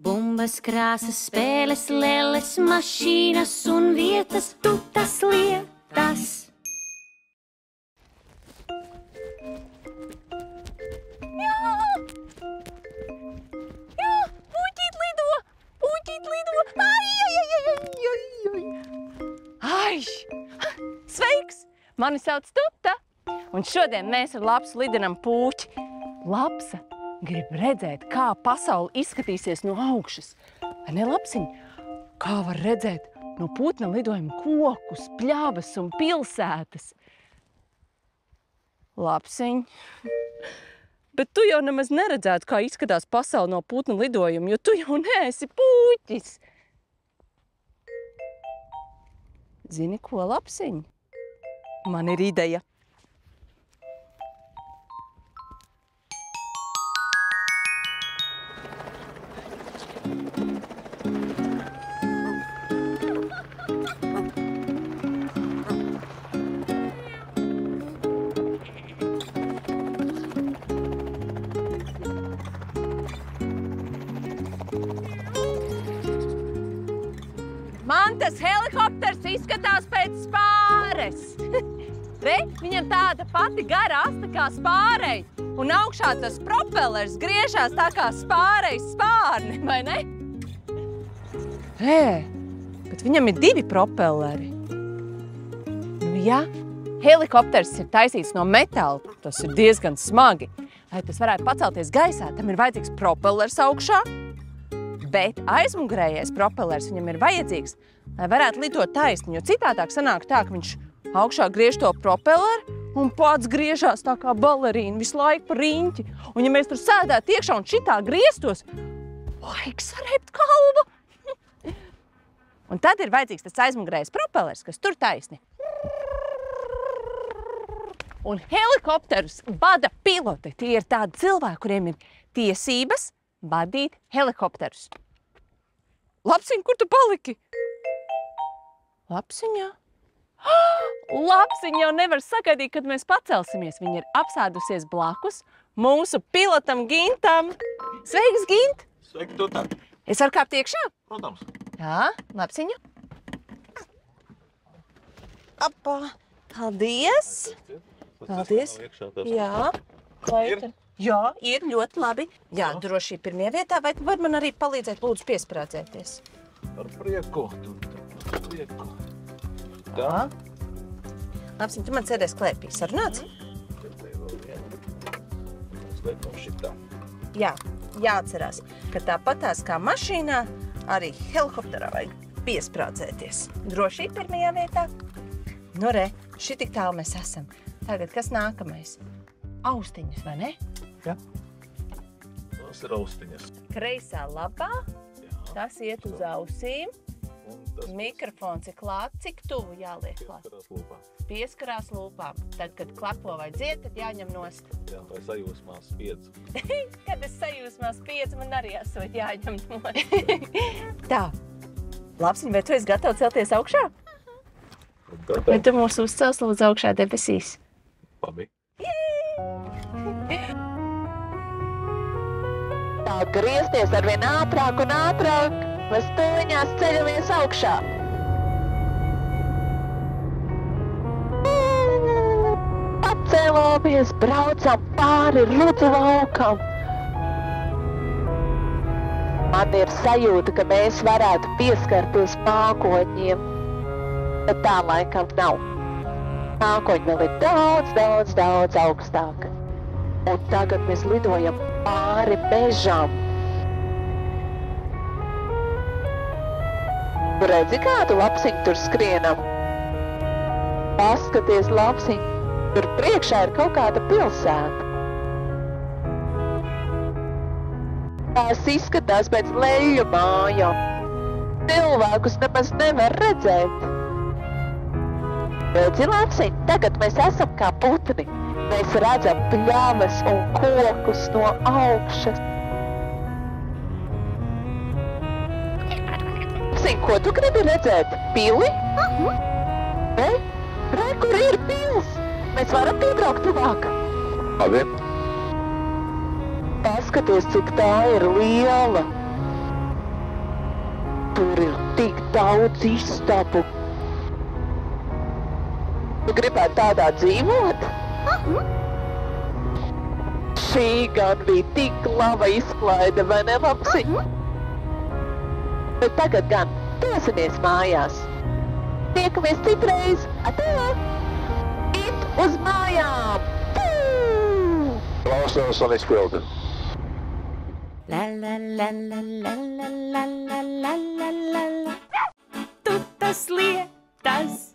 Bumbas, krāsas, spēles, lelles, mašīnas un vietas, tu tas lietas. Sveiks! Mani sauc Tuta, un šodien mēs ar Lapsu lidinam Pūķi. Lapsa grib redzēt, kā pasaule izskatīsies no augšas. Vai ne, Lapsiņ? Kā var redzēt no putna lidojuma kokus, pļavas un pilsētas? Lapsiņ, bet tu jau nemaz neredzētu, kā izskatās pasaule no putna lidojuma, jo tu jau neesi pūķis. Zini ko, Lapsiņ? Man ir ideja. Man tas helikopters izskatās pēc spāres. Re, viņam tāda pati gara asta kā spārei, un augšā tas propellers griežās tā kā spārei spārni, vai ne? Bet viņam ir 2 propelleri. Nu ja helikopters ir taisīts no metāla, tas ir diezgan smagi. Lai tas varētu pacelties gaisā, tam ir vajadzīgs propellers augšā, bet aizmugurējais propellers viņam ir vajadzīgs, lai varētu lidot taisni, jo citādāk sanāk tā, ka viņš augšā griež to propelleri un pats griežās tā kā balerīna visu laiku pa riņķi. Un ja mēs tur sēdētu iekšā un šitā grieztos, vajag sarebt kalvu. Un tad ir vajadzīgs tas aizmugurējais propellers, kas tur taisni. Un helikopterus vada piloti. Tie ir tādi cilvēki, kuriem ir tiesības vadīt helikopterus. Lapsiņ, kur tu paliki? Lapsiņā? Lapsiņa jau nevar sagaidīt, kad mēs pacelsimies. Viņa ir apsēdusies blakus mūsu pilotam Gintam. Sveiks, Gint! Sveiki, Tuta! Es varu kāpt iekšā? Protams. Jā, Lapsiņa. Apā, paldies! Paldies! Jā, ir? Jā, ir ļoti labi. Jā, drošība pirmajā vietā, vai tu vari man arī palīdzēt, lūdzu, piesprādzēties? Ar prieku, Tuta, ar prieku. Tā. Lapsiņ, tu man sēdēs klēpī. Sarunāts? Sliekam šitā. Jā, jāatcerās, ka tāpatās kā mašīnā, arī helikopterā vajag piesprādzēties. Drošība pirmajā vietā. Nu re, šitik tālu mēs esam. Tagad kas nākamais? Austiņas, vai ne? Jā. Tas ir austiņas. Kreisā labā, tas iet uz ausīm. Mikrofons ir klāts, cik tuvu jāliek klāt? Pieskarās lūpām. Pieskarās lūpām. Tad, kad klapo vai dzied, tad jāņem nost. Jā, vai sajūsmā spiedz. Kad es sajūsmā spiedz, man arī esot jāņem nost. Tā. Lapsiņ, vai tu esi gatava celties augšā? Vai tu mūs uzcels lūdzu augšā debesīs? Labi. Tā griezties arvien ātrāk un ātrāk. Mēs tūliņās ceļamies augšā. Pacēlāmies, braucam pāri Rudzu laukam. Man ir sajūta, ka mēs varētu pieskarties mākoņiem, bet tā laikam nav. Mākoņi vēl ir daudz augstāk. Un tagad mēs lidojam pāri mežam. Redzi, kādu Lapsiņu tur skrienam? Paskaties, Lapsiņ, tur priekšā ir kaut kāda pilsēta. Tās izskatās pēc leju mājām. Cilvēkus nemaz nevar redzēt. Redzi, Lapsiņ, tagad mēs esam kā putni. Mēs redzam pļavas un kokus no augšas. Ko tu gribi redzēt? Pili? Re, kur ir pils? Mēs varam piebraukt tuvāk. Labi. Paskaties, cik tā ir liela. Tur ir tik daudz istabu. Tu gribētu tādā dzīvot? Šī gan bija tik laba izklaide, vai ne, lapsi? Bet tagad gan dosimies mājās. Tiekamies citreiz. Atā! It uz mājām! Klausos un izpildi. La la la la la la la la la la la. Tu tas lietas